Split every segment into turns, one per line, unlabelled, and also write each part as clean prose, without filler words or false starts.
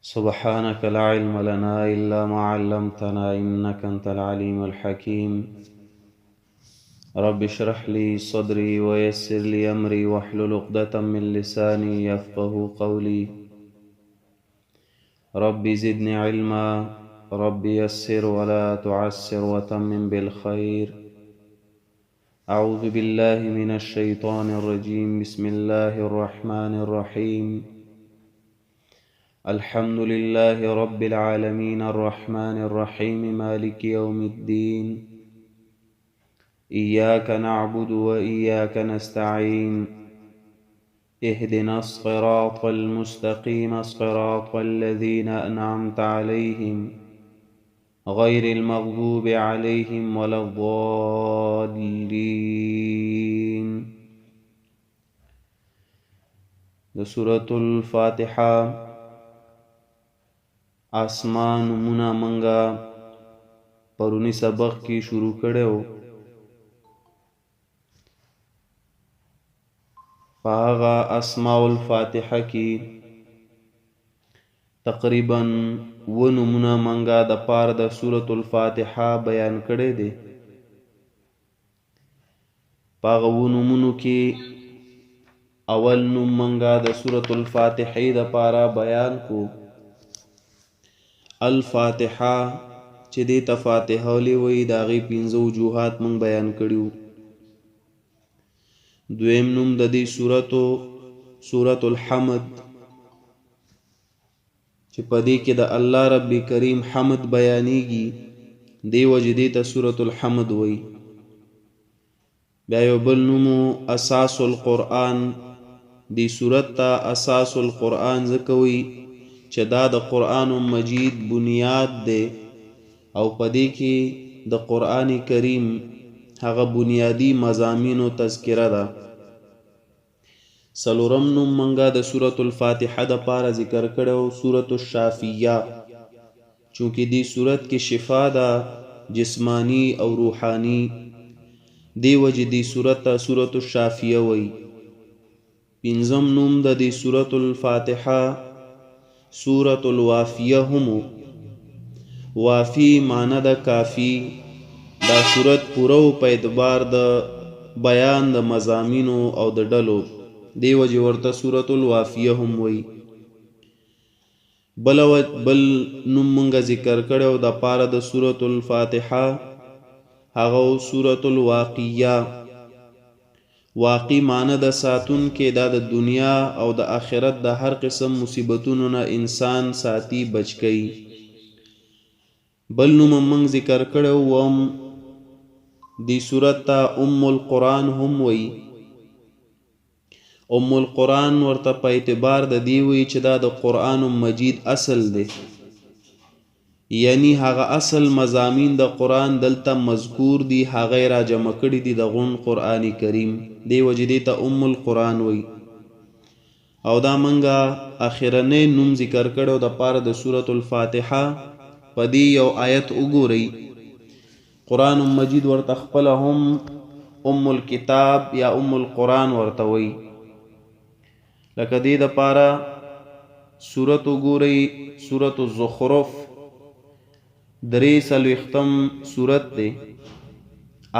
سبحانك لا علم لنا إلا ما علمتنا إنك أنت العليم الحكيم. رب اشرح لي صدري ويسر لي أمري واحلل عقدة من لساني يفقه قولي. رب زدني علما، رب يسر ولا تعسر وتمم بالخير. أعوذ بالله من الشيطان الرجيم. بسم الله الرحمن الرحيم. الحمد لله رب العالمين الرحمن الرحيم مالك يوم الدين. إياك نعبد وإياك نستعين. اهدنا الصراط المستقيم صراط الذين أنعمت عليهم غير المغضوب عليهم ولا الضالين. سورة الفاتحة آسمان منا منگا پرونی سبق کی شروع کړو. پاغا اسماء الفاتحه کی تقریبا و نمونه منگا د پار د سورة الفاتحه بیان کړي دي. پاغا و نمونو کی اول نم منگا د سورة الفاتحه د پارا بیان کو. الفاتحه چې دې ته فاتحه ولې وایي د هغې پنځه وجوهات موږ بیان کړي. دویم نوم د دې سورة الحمد چې په دې کې د الله رب کریم حمد بیانېږي، دې وجې دې ته سورة الحمد وایي. بیا یو بل نوم اساس القرآن. دې سورت ته اساس القرآن ځکه وایي چې دا د قرآن مجید بنیاد دی او په دې کې د قرآن کریم هغه بنیادی مضامینو تذکره ده. څلورم نوم منګه د سورة الفاتحه د پاره ذکر کړو سورة الشافیه، چونکې دې سورت کې شفا ده جسمانی او روحانی، دی وجې دې سورت ته سورة الشافیه وایي. پنځم نوم د دې سورة الفاتحه سورة الوافیه همو. وافی معنی د کافی. دا سورت پوره په اعتبار د بیان د مضامینو او د ډلو، دی وجې ورته سورة الوافیه هم وایي. بل نوم مونږه ذکر کړو د پاره د سورة الفاتحه هغه سورة الواقیه. واقع معنی د ساتون کې دا د دنیا او د آخرت د هر قسم مصیبتونو نه انسان ساتي بچ کوي. بل نوم موږ ذکر کړو وم دی سورت ته ام القرآن هم وایي. ام القرآن ورته په اعتبار د دی وایي چې دا د قرآن مجید اصل دی، یعنی هغه اصل مضامین د قرآن دلته مذکور دي، هغه را جمع کړي دي د غون قرآن کریم، دی وجې دی ته ام القرآن وایي. او دا منګه اخرنی نوم ذکر کړو د پاره د سورة الفاتحه. په دې یو آیت وګورئ، قرآن مجید ورته خپله هم ام الکتاب یا ام القرآن ورته وایي. لکه دې د پاره سورت وګورئ سورة الزخرف 43 سورت دی،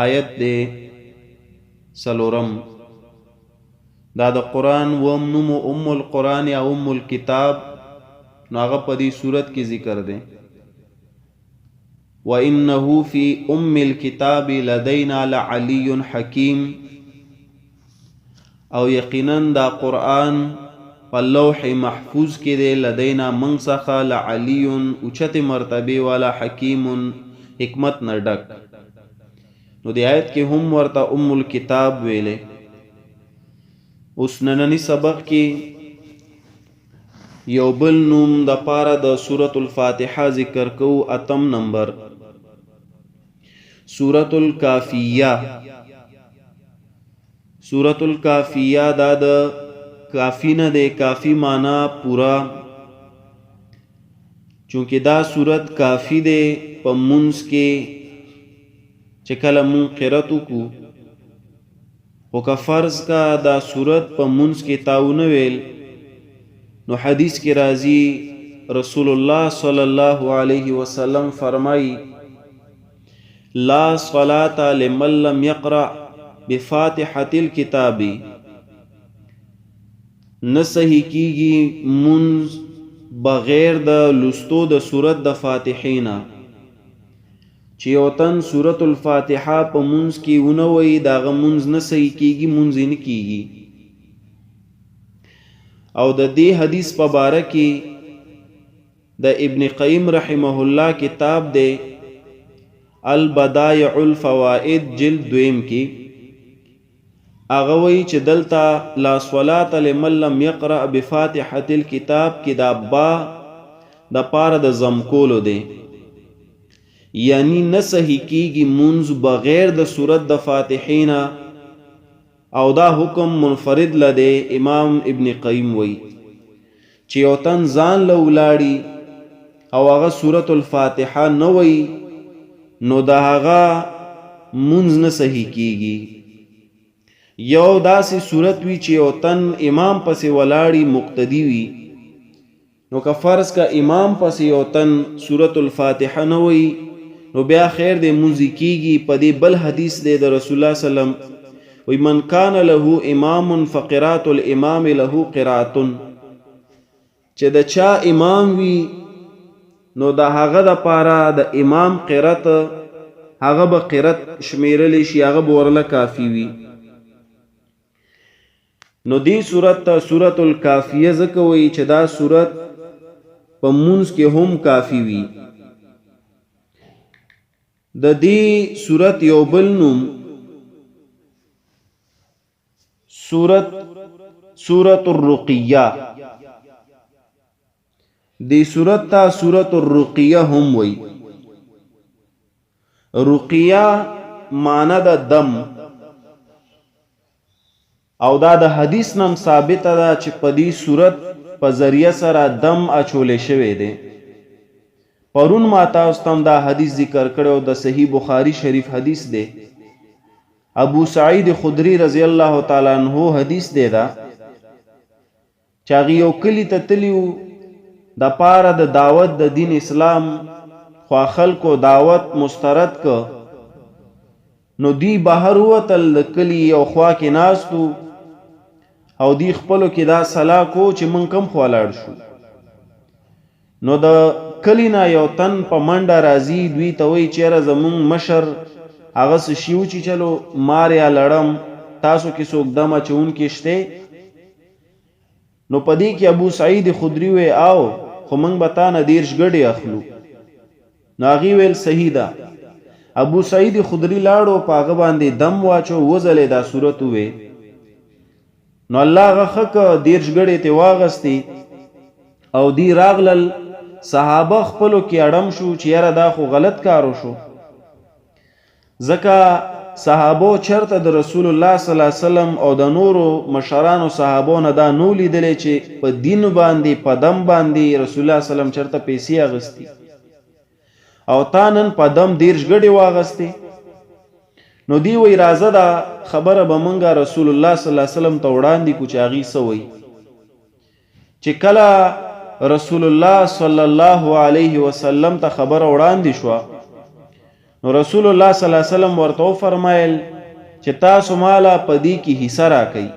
آیت دی 4. دا د قرآن وم نوم ام القرآن یا ام الکتاب، نو هغه په دې سورت کې ذکر دی. وَإِنَّهُ فِي أُمِّ الْكِتَابِ لَدَيْنَا لَعَلِيٌّ حَكِيمٌ. او یقینا دا قرآن په لوح محفوظ کې دی، لدینا منږ څخه لعلی اوچت مرتبه والا حکیم حکمت نه ډک. نو د آیت کې هم ورته ام الکتاب ویلې. اوس نننی سبق کې یو بل نوم د پاره د سورة الفاتحه ذکر کو. 8 نمبر سورة الکافیه. سورة الکافیه دا د کافی نه دی، کافی معنی پورا، چونکہ دا صورت کافی دی په منځ کې چې کله مون قرأت وکړو. خو که فرض کا دا صورت په منځ کې تاونه ویل، نو حدیث کې راځي رسول الله صلی الله علیه وسلم فرمای لا صلاة لمن لم يقرأ بفاتحة الكتاب نصحی کیږي منز بغیر د لستو د سورت د فاتحینا چې یو تن سورت الفاتحه په منز کې ونه وي داغه منز نه صحیح کیږي منز نه کیږي او د دې حدیث په باره کې د ابن قیم رحمه الله کتاب دی البدائع الفوائد جلد 2 کې هغه وایي چې دلته لا صلاة لمن لم يقرأ بفاتحة الكتاب کې دا با د پاره د ضم کولو دی یعنی نه صحیح کیږي منز بغیر د سورت د فاتحینا او دا حکم منفرد لده امام ابن قیم وایي چې یو تن ځان له ولاړي او هغه سورت الفاتحه نه وایي نو دا هغه منز نه صحیح کیږي یو داسې صورت وی چې یو تن امام پسې ولاړی مقتدی وی نو که فرض کا امام پسې یو تن سورت الفاتحه نه وی نو بیا خیر دې منځ کیږي په دې بل حدیث دی د رسول الله سلام وی من کان له امام فقرات الامام له قرات چې د چا امام وی نو دا هغه د پاره د امام قرات هغه به قرات شمیرل شي هغه به ورله کافی وی نو دی صورت تا صورت الکافیه ځکه وایي چې دا صورت په منځ کې هم کافی وي د دې صورت یو بل نوم صورت الرقیه دی صورت تا صورت الرقیه هم وایي رقیه معنی د دم او دا د حدیث نم ثابت ده چې په دې صورت په ذریعہ سره دم اچولې شوی دی پرون ما تاسو ته دا حدیث ذکر کړو د صحیح بخاری شریف حدیث دی ابو سعید خدری رضی الله تعالی عنہ حدیث دی دا چاغي یو کلی ته تلیو د پاره د دعوت د دین اسلام خو خلکو دعوت مسترد ک نو دی بهر وتل کلی او خوا کې ناستو او دی خپلو کې دا صلاح کو چې من کم خوالاړ شو نو د کلینا یو تن په منډه راځي دوی ته وایي چیرې زمون مشر هغه څه شیو چې چلو مار یا لړم تاسو کې څوک دمه چون کې شته نو پدې کې ابو سعید خدری وې آو خو موږ به تا نه دیرش ګډې اخلو ناغي ویل صحیح ده ابو سعید خدری لاړو پاغه باندې دم واچو وزلې دا صورت وې نو الله غخک دیرش ګړې ته واغستی او دی راغلل صحابه خپلو کې اړم شو چې یاره دا خو غلط کارو شو ځکه صحابو چرته د رسول الله صلی الله علیه وسلم او د نورو مشرانو صحابو نه دا نو لیدلې چې په دین باندې په دم باندې رسول الله صلی الله علیه وسلم چرته پیسې اغستی او تانن په دم دیرش ګړې واغستی نو دی وی راځه دا خبره به مونږه رسول الله صلی الله علیه وسلم ته وړاندې کو چې هغې څه وی چې کله رسول الله صلی الله علیه وسلم ته خبره وړاندې شوه نو رسول الله صلی الله علیه وسلم ورته وفرمایل چې تاسو مالا په دې کې حصه راکئ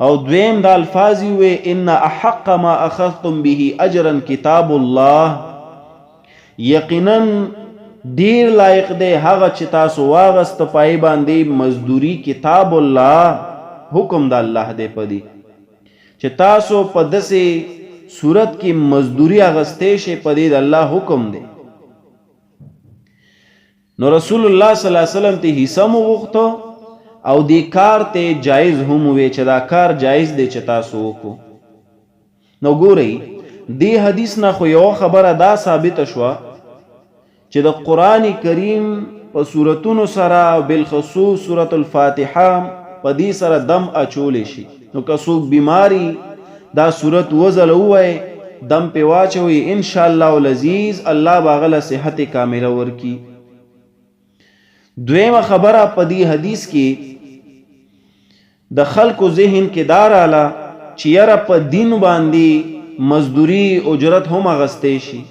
او دویم دا الفاظ وی ان احق ما اخذتم به اجرا کتاب الله یقینا دیر لایق دی هغه چې تاسو واغست پای باندې مزدوری کتاب الله حکم د الله دی پدی چې تاسو په دسه صورت کې مزدوری اغستې شي پدی د الله حکم دی نو رسول الله صلی الله علیه وسلم ته حصہ مو وغوښتو او دې کار ته جایز هم وی چې دا کار جایز دی چې تاسو وکړو نو ګورئ دې حدیث نه خو یو خبره دا ثابت شوه چې د قرآن کریم په سورتونو سره بالخصوص سورت الفاتحه په دې سره دم اچول شي نو که څوک بیماری دا سورت وزل وای دم په واچوي ان شاء الله العزیز الله باغله صحت کامله ورکی دویمه خبره په دې حدیث کې د خلکو ذهن کې دار اعلی چې یاره په دین باندې مزدوری اجرت هم اغسطی شي.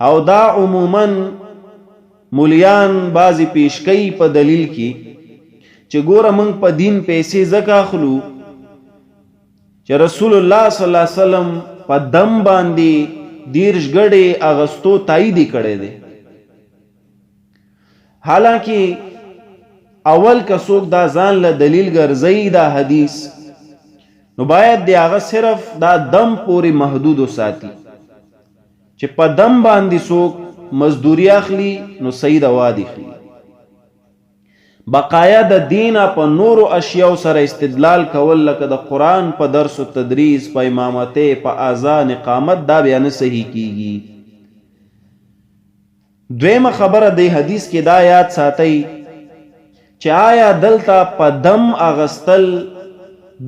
او دا عموما مولیان بعضی پیش کوي په دلیل کې چې ګوره موږ په دین پیسې ځکه اخلو چې رسول الله صلی الله علیه وسلم په دم باندې 10 ګړې اغستو تایید کړی دی. حالانکه اول که څوک دا ځان له دلیل ګرځي دا حدیث، نو باید دی هغه صرف دا دم پورې محدود وساتي چې په دم باندې څوک مزدوری اخلي نو صحیح دوا دی خلی. بقایا د دین په نورو اشیاء سره استدلال کول لکه د قرآن په درس و تدریس، په امامته، په اذان، اقامت، دا بیا نه صحیح کیږي. دویمه خبره د حدیث کې دا یاد ساتئ چې آیا دلته په دم اغستل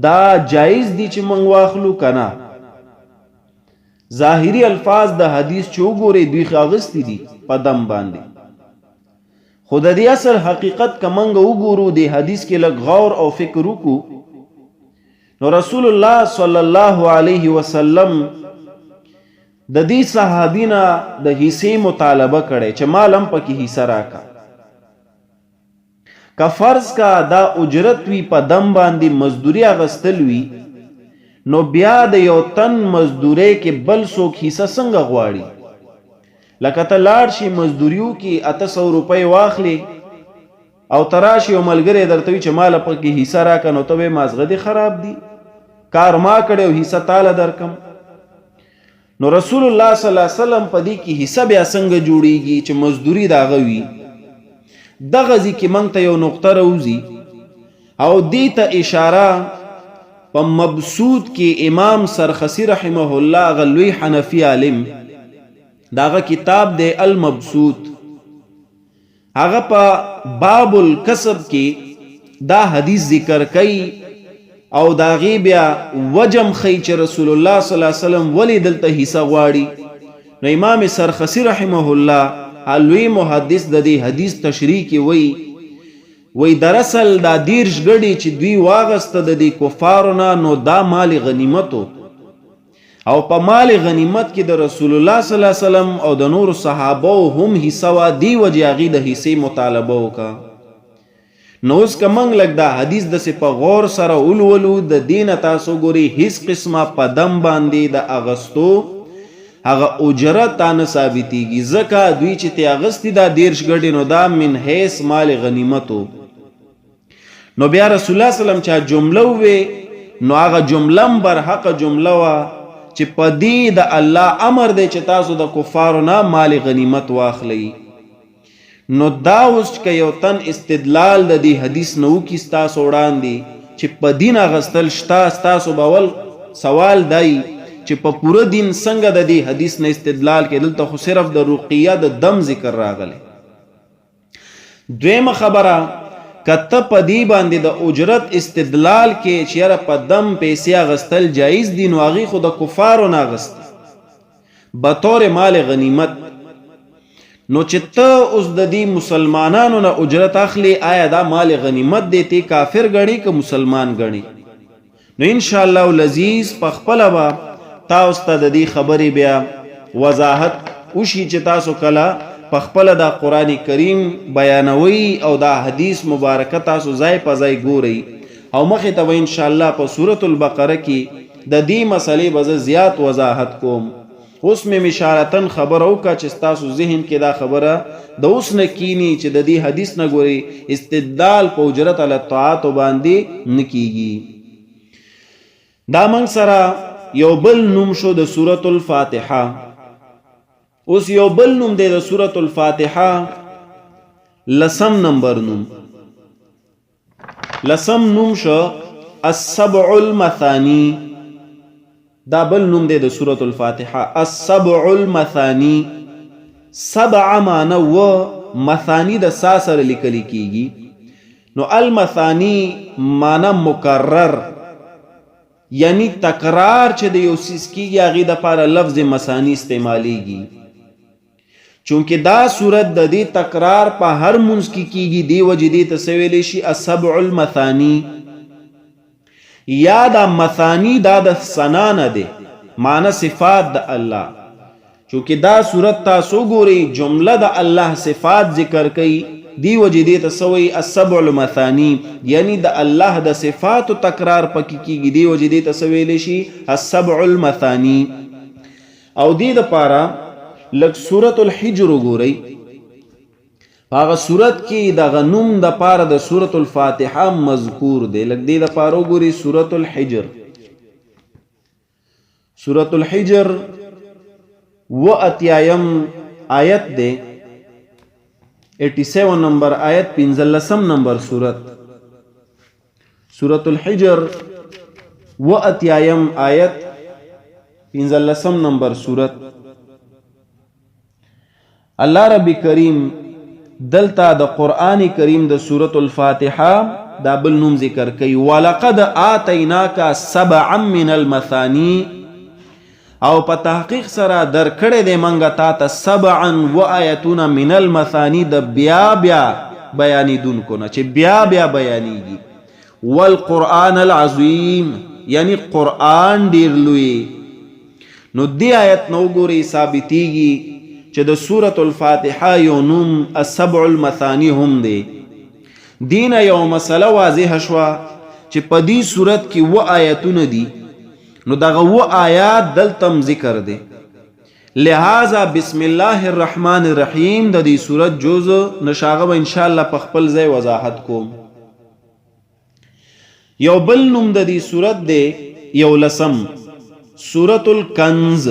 دا جایز دی چې موږ واخلو کنه؟ ظاهری الفاظ د حدیث چې وګورئ دوی اغستی دي په دم باندې، خو د دې اصل حقیقت که موږ وګورو د حدیث کې لږ غور او فکر وکړو، نو رسول الله صلی الله علیه وسلم د دې صحابینا د حصے مطالبه کړي چې مال هم پکې حصہ راکا. که فرض کا دا اجرت وی په دم باندې مزدوری اغستل وی، نو بیا د یو تن مزدوری کې بل څوک حصہ څنګه غواړي؟ لکه ته لاړ شي مزدوریو کې 800 روپۍ واخلي او تراشي او ملګری درته وي چې مال پکې حصہ راکا، نو ته مازغه دي خراب دي، کار ما کړو حصہ تعالی درکم. نو رسول الله صلی الله علیه وسلم په دې کې حصہ بیا څنګه جوړیږي چې مزدوری دا غوي؟ دغه ځکه موږ ته یو نقطه راوځي او دې ته اشاره په مبسوط کې امام سرخسی رحمه الله غلوی حنفی عالم داغه کتاب دی المبسوط، هغه په باب الکسب کې دا حدیث ذکر کوي او داغي بیا وجم خی چې رسول الله صلی الله علیه وسلم ولی دلته حصہ غواړي. نو امام سرخسی رحمه الله لوی محدث د دې حدیث تشریح کې وی دراصل دا 10 ګړي چې دوی واغسته د دې کفارو نه، نو دا مال غنیمتو او په مال غنیمت کې د رسول الله صلی الله علیه وسلم او د نور صحابه هم حصہ وا دی وجاغي د حصے مطالبه وکا. نو اوس کمنګ لګ دا حدیث د سپه غور سره اولولو د دین تاسو ګوري هیڅ قسمه په دم باندې د اغستو هغه اجرت نه ثابتېږي، ځکه دوی چې ته اغستی دا 10 ګړي نو دا من حیث مال غنیمتو. نو بیا رسول الله صلی الله علیه وسلم چې جمله وې نو هغه جمله برحق جمله وا چې په دې د الله امر دی چې تاسو د کفارو نه مال غنیمت واخلئ. نو دا اوس که یو تن استدلال د دې حدیث نو کی تاسو وړاندې چې په دین اغستل شتا، تاسو باول سوال دی چې په پوره دین څنګه د دې حدیث نه استدلال کې؟ دلته خو صرف د رقیه د دم ذکر راغلی. دویمه خبره کته په دې باندې د اجرت استدلال کې چې یاره په دم پیسې اغستل جایز دي، نو هغې خو د کفارو نه اغستې بطور مال غنیمت. نو چې ته اوس د دې مسلمانانو نه اجرت اخلي، آیا دا مال غنیمت دی ته کافر ګڼي که مسلمان ګڼي؟ نو انشاءالله العزیز په خپله به تاسو ته د دې خبرې بیا وضاحت وشي چې تاسو کله په خپله دا قرآن کریم بیانوي او دا حدیث مبارکه تاسو ځای په ځای ګورئ او مخې ته به انشاءالله په سورة البقره کې د دې مسئلې به زه زیات وضاحت کوم. اوس مې اشارتن خبره وکړه چې ستاسو ذهن کې دا خبره د اوس نه کینی چې د دې حدیث نه ګوري استدلال په اجرت علی الطاعات باندې نه کیږي. دا موږ سره یو بل نوم شو د سورة الفاتحه. اوس یو بل نوم دی د سورة الفاتحه، لسم نمبر نوم. لسم نوم شو السبع المثانی. دا بل نوم دی د سورة الفاتحه السبع المثانی. سبع معنی و مثانی د سا سره لیکل کیږي. نو المثانی معنی مکرر، یعنی تکرار چې د یو څیز کیږي هغې دپاره لفظ مثانی استعمالیږي. چونکه دا صورت د دې تکرار په هر منځ کې کیږي، دی وجې دې ته څه ویلی شي السبع المثانی. یا دا مثانی دا د ثنا نه دی، معنی صفات د الله. چونکه دا صورت تاسو ګورئ جمله د الله صفات ذکر کوي، دی وجه دې ته سوی السبع المثانی، یعنی د الله د صفات تکرار پکې کیږي، دی وجه دې ته سویل شي السبع المثانی. او دې د پاره لک سورۃ الحجر وګورئ، هغه سورت کې د غنوم د پاره د سورۃ الفاتحه مذکور دی. لک دې د پاره وګورئ سورۃ الحجر. سورۃ الحجر و اتیایم آیت دے، 87 نمبر آیت، 15 نمبر سورت. سورۃ الحجر و اتیایم آیت، 15 نمبر سورت. اللہ رب کریم دلتا د قرآن کریم د سورۃ الفاتحه دا بل نوم ذکر کئی، وَلَقَدْ آتَيْنَاكَ سَبْعًا مِنَ الْمَثَانِي، او په تحقیق سره در کړه دې منګه تا ته سبعا و آیتونه من المثانی د بیا بیا بیانی دون کو نه چې بیا بیا بیانیږي. والقرآن العظیم، یعنی قرآن ډیر لوی. نو دی آیت نو ګوري ثابتیږي چې د سورۃ الفاتحه یو نوم السبع المثانی هم دی. دین یو مسله واضح شوا چې په دې سورت کې و آیتونه دي، نو دغه و آیات دلتم ذکر دی. لہذا بسم الله الرحمن الرحیم د دې سورت جزء نشاغه به ان شاء الله په خپل ځای وضاحت کوم. یو بل نوم د دې سورت دی یو لسم، سورۃ الکنز.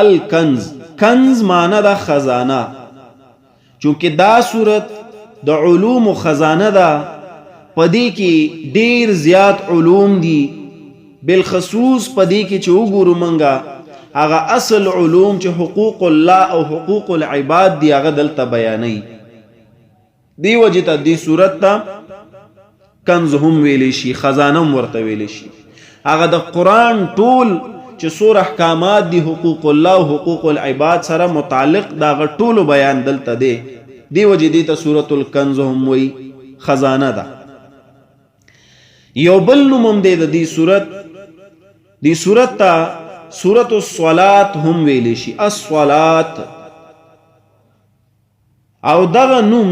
الکنز، کنز معنی د خزانه، چونکه دا سورت د علوم و خزانه ده، پدې کې ډیر زیات علوم دي. بالخصوص پدې کې چې وګورو منګه هغه اصل علوم چې حقوق الله او حقوق العباد دی هغه دلته بیانوي. دی وجه ته دې صورت ته کنز هم ویلی شي، خزانه هم ورته ویلی شي. هغه د قرآن ټول چې څومره احکامات دي حقوق الله او حقوق العباد سره متعلق دا غ ټولو بیان دلته دی. دی وجه دې ته سورۃ الکنز هم وی، خزانه ده. یو بل نوم هم دی د دې صورت، دی صورت تا سورۃ الصلاة هم ویلی شي، الصلاة. او دغه نوم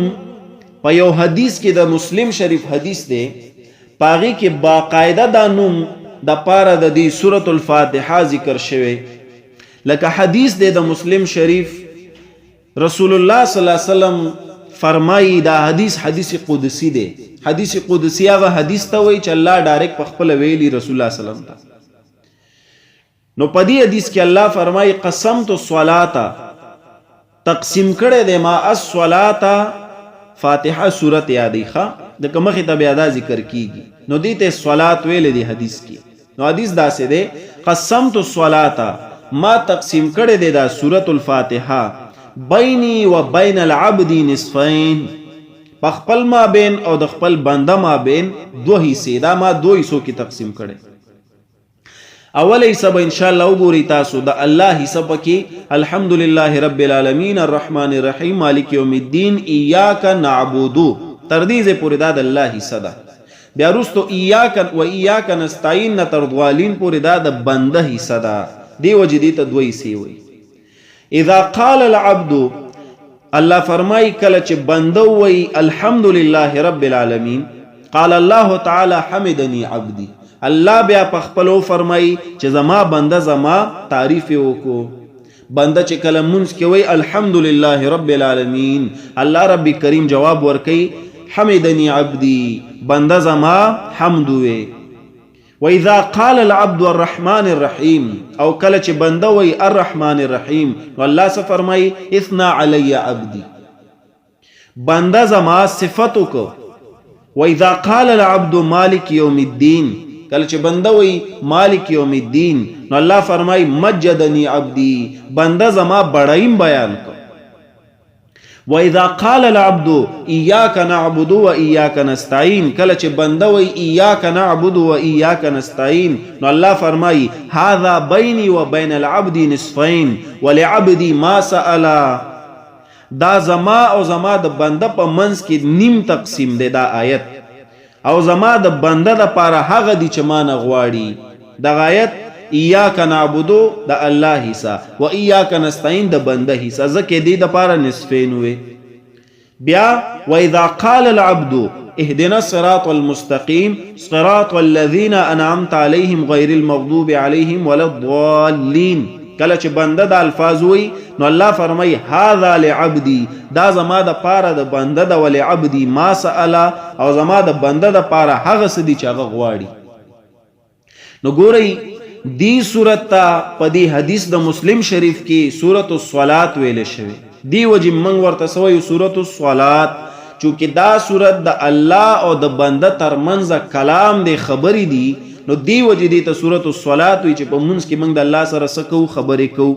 په یو حدیث کې د مسلم شریف حدیث دی، پاغي کې باقاعده دا نوم د پاره د دې سورۃ الفاتحه ذکر شوی. لکه حدیث دی د مسلم شریف، رسول الله صلی الله علیه وسلم فرمایي، دا حدیث قدسی دی. حدیث قدسی هغه حدیث ته وایي چې الله ډایرکټ په خپل ویلي رسول الله صلی الله علیه وسلم ته. نو په دې حدیث کې الله فرمایي قسمت الصلاة، تقسیم کړه دې ما الصلاة، فاتحه سورت یادی ښه د کومه ته بیا دا ذکر کیږي. نو دې ته صلات ویل دي حدیث کې. نو حدیث دا سه دی قسمت الصلاة، ما تقسیم کړه دې دا سورت الفاتحه بیني و بین العبد نصفین، په خپل ما بین او د خپل بنده ما بین دو حصے، دا ما دو حصوں کې تقسیم کړي. اول حصہ به ان شاء الله وګورئ تاسو د الله حصہ پکې الحمدلله رب العالمین الرحمن الرحیم مالک یوم الدین ایاک نعبد تر دې پورې دا د الله حصہ ده. بیا وروسته ایاک و ایاک نستعین تر دوالین پورې دا د بنده حصہ ده. دی وجه دې ته دوی سی وي. اذا قال العبد، الله فرمای کله چې بنده وی الحمدلله رب العالمین، قال الله تعالی حمدنی عبدی، الله بیا په خپلو فرمای چې زما بنده زما تعریف وکړو. بنده چې کله مونږ کې وی الحمدلله رب العالمین، الله رب کریم جواب ورکي حمدنی عبدی، بنده زما حمد وی. واذا قال العبد الرحمن الرحیم، او کله چې بنده وی الرحمن الرحیم، والله څه فرمای اثنا علی عبدی، بنده زما صفاتو کو. واذا قال العبد مالک یوم الدین، کله چې بنده وی مالک یوم الدین، نو الله فرمای مجدنی عبدی، بنده زما بڑایم بیان کو. واذا قال العبد ایاک نعبد و ایاک نستعین، کله چې بنده وی ایاک نعبد و ایاک نستعین، نو الله فرمای هذا بیني و بین العبد نصفین ولعبدی ما سأل، دا زما او زما د بنده په منځ کې نیم تقسیم دی دا آیت، او زما د بنده د پاره هغه دی چې ما نه غواړي. دا آیت ایاک نعبدو د الله حصہ و ایاک نستعین د بنده حصہ ځکه دې دپاره نصفین وې. بیا واذا قال العبد اهدنا الصراط المستقيم صراط الذين انعمت عليهم غير المغضوب عليهم ولا الضالين، کله چې بنده د الفاظ وي نو الله فرمای هذا لعبدي، دا زما د پاره د بنده د ولعبدي ما سأل، او زما د بنده د پاره هغه څه دي چې هغه غواړي. نو ګورئ دی صورت ته په دې حدیث د مسلم شریف کې سورۃ الصلاۃ ویل شوی، دی وجه موږ ورته سوی سورۃ الصلاۃ، چونکه دا صورت د الله او د بنده ترمنځ کلام دی، خبرې دي، نو دی وجه دی ته سورۃ الصلاۃ وی چې په منځ کې موږ د الله سره څه کوو، خبرې کوو.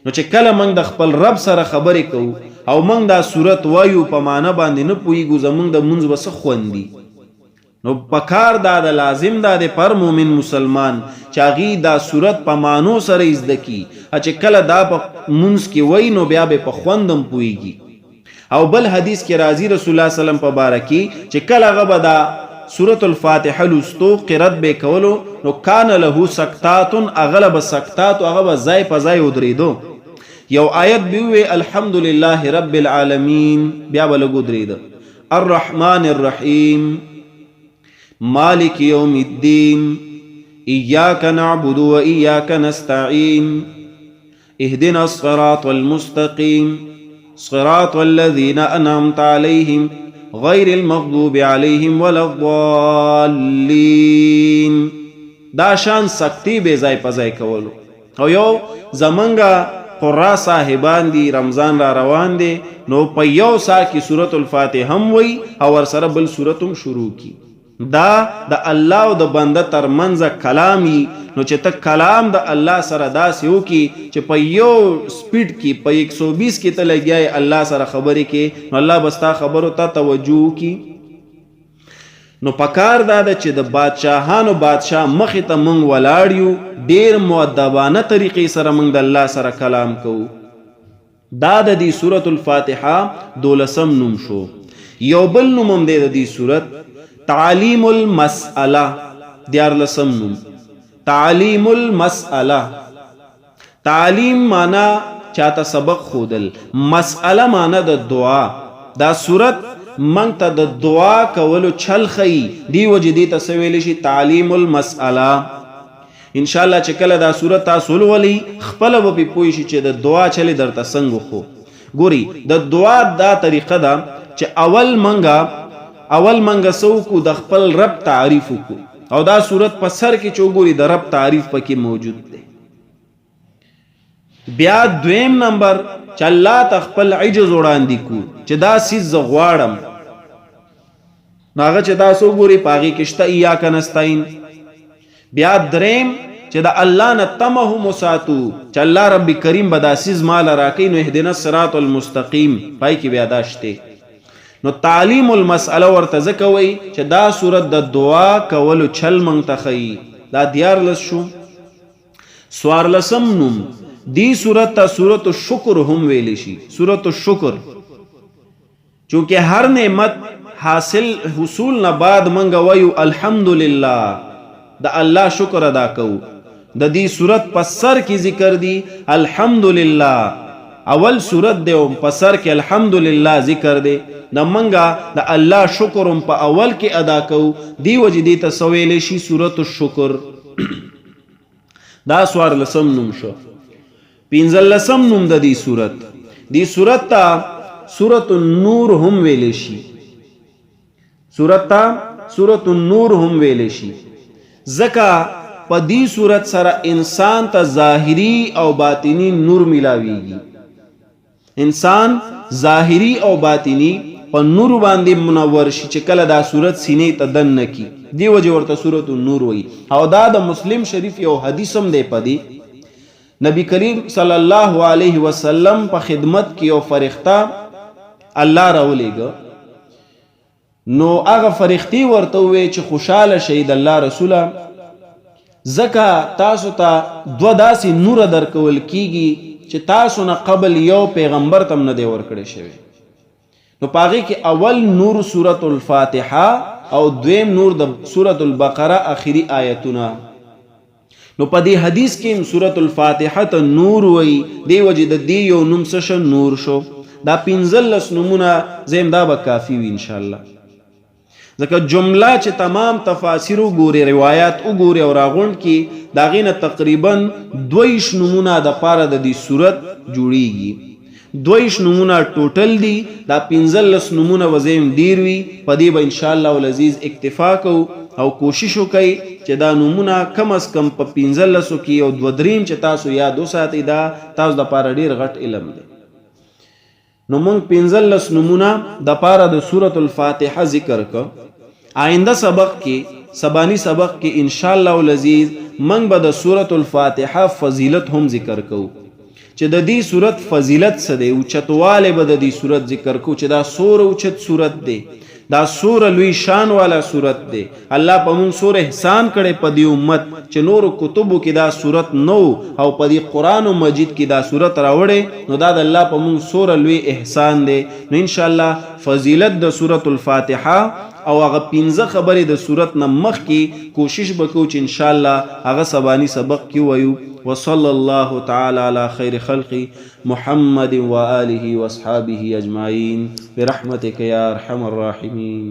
نو چې کله موږ د خپل رب سره خبرې کوو او موږ دا صورت وایو په معنا باندې نه پوهیږو، زموږ د منځ به څه خوندي. نو پکار دا د لازم دا د پر مومن مسلمان چې هغې دا صورت په معنو سره زده کي، چې کله دا په منځ کې وایي نو بیا به په خوندم پوهیږي. او بل حدیث کې راځي رسول الله صلی الله علیه وسلم په باره کې چې کله هغه به دا سورة الفاتحه لستو قرات به کولو نو کان له سکتات، اغله به سکتات، هغه به ځای په ځای ودرېدو. یو آیت به وی الحمدلله رب العالمین، بیا به لږ ودرېده، الرحمن الرحیم مالک یوم الدین ایاک نعبد و ایاک نستعین اهدنا الصراط المستقیم صراط الذین انعمت علیہم غیر المغضوب علیہم ولا الضالین. دا شان سختی به ځای په ځای کولو. او یو زمونږه قرا صاحبان دي، رمضان را روان دي، نو په یو سا کې سورۃ الفاتحه هم وی او ورسره بل سورۃ هم شروع کی. دا د الله او د بنده ترمنځ کلامی، نو چې ته کلام د الله سره داسې وکړي چې په یو سپیډ کې په 120 کې ته لګیای الله سره خبرې کې، نو الله به ستا خبرو ته توجه وکړي. نو پکار دا ده چې د بادشاهانو بادشاه مخې ته موږ ولاړ یو، ډېر مؤدبانه طریقې سره موږ د الله سره کلام کوو. دا د دې سورۃ الفاتحه 12 نوم شو. یو بل نوم هم دی د دې سورت تعلیم المسأله، 14 نوم تعلیم المسأله. تعلیم معنا چاته سبق خودل، مسأله معنا د دعا. دا صورت منگ تا د دعا کولو چل خی، دی وجه دی تسویل شي تعلیم المسأله. انشاءاللہ چکل دا صورت تاسول ولی خپل و پی پوی شي چې د دعا چلی در تسنگو خو. گوری د دعا دا طریقه دا چې اول منگا سو کو د خپل رب تعریف کو، او دا صورت په سر کې چوغوري د رب تعریف پکې موجود دی. بیا دویم نمبر چې الله تخپل عجز وړاندې کو چې دا سیز غواړم، ناغه چې دا سو ګوري پاغي کشته ایاک نستعين. بیا دریم چې دا الله نه تمه مساتو چې الله رب کریم بدا سیز مال راکې، نو اهدنا الصراط المستقیم پای کې بیا داشته. نو تعلیم المسأله ورته ځکوي چې دا صورت د دعا کولو چل منتخی. دا 14 شو. 14 نوم دی صورت ته سورۃ الشکر هم ویل شي. سورۃ الشکر چونکه هر نعمت حصول نه بعد منګ وایو الحمدلله، د الله شکر ادا کوو. د دې صورت په سر کې ذکر دی الحمدلله، اول صورت دی او په سر کې الحمدلله ذکر دی. د منګه د الله شکر په اول کې ادا کوو، دی وجه دی تسویل شي سورۃ الشکر. دا 14 نوم شو. 15 نوم د دې صورت. دې صورت ته سورۃ النور هم ویل شي. سورۃ ته سورۃ النور هم ویل شي ځکه په دې صورت سره انسان ته ظاهری او باطینی نور ملاویږي. انسان ظاهری او باطینی په نور باندې منور شي چې کله دا صورت سینې ته دننه کی. دی وجه ورته سورۃ النور وایي. او دا د مسلم شریف یو حدیث هم دی پدې. نبی کریم صلی الله علیه وسلم په خدمت کې یو فرښتہ الله راولېږه، نو هغه فرښتې ورته وویل چې خوشاله شئ د الله رسوله، ځکه تاسو ته دوه داسې نور درکول کیږي چې تاسو نه قبل یو پیغمبر تم نه دی ورکړی شوی. نو پاغي کې اول نور سورۃ الفاتحه او دویم نور د سورۃ البقره اخیری آیتونه. نو په دې حدیث کې هم سورۃ الفاتحه ته نور وای دی وجه د دې یو نوم څه نور شو. دا 15 نومونه زم دا به کافی وي ان شاء الله. ځکه جمله چې تمام تفاسیر وګوري روایت وګوري او راغونډ کې دا غینه تقریبا 22 نومونه د پاره د دې صورت جوړیږي. 22 نومونه ټوټل دي. دا 15 نومونه وزیم ډیر وي. په دې به ان شاء الله العزیز اکتفا کو او کوشش وکړي چې دا نومونه کم از کم په 15 کې او 2-3 چې تاسو یاد وساتئ. دا تاسو د پاره ډیر غټ علم دی. نو مونږ 15 نومونه د پاره د سورۃ الفاتحه ذکر کو. آینده سبق کې سبانی سبق کې ان شاء الله العزیز مونږ به د سورۃ الفاتحه فضیلت هم ذکر کو چې د دې سورۃ فضیلت څه دی او چتواله به د دې سورۃ ذکر کو چې دا سور او چت سورۃ دی. دا سور لوی شان والا صورت دی. الله په مون سور احسان کړي په دې امت چې نور کتبو کې دا صورت نو او په دې قران مجید کې دا صورت راوړي. نو دا د الله په مون سور لوی احسان دی. نو ان شاء الله فضیلت د سورۃ الفاتحه او هغه 15 خبرې د صورت نه مخ کې کوشش وکړو چې ان شاء الله هغه سبانی سبق کې وایو. وصلى الله تعالى على خير خلقه محمد وآله واصحابه اجمعين برحمتك يا ارحم الراحمين.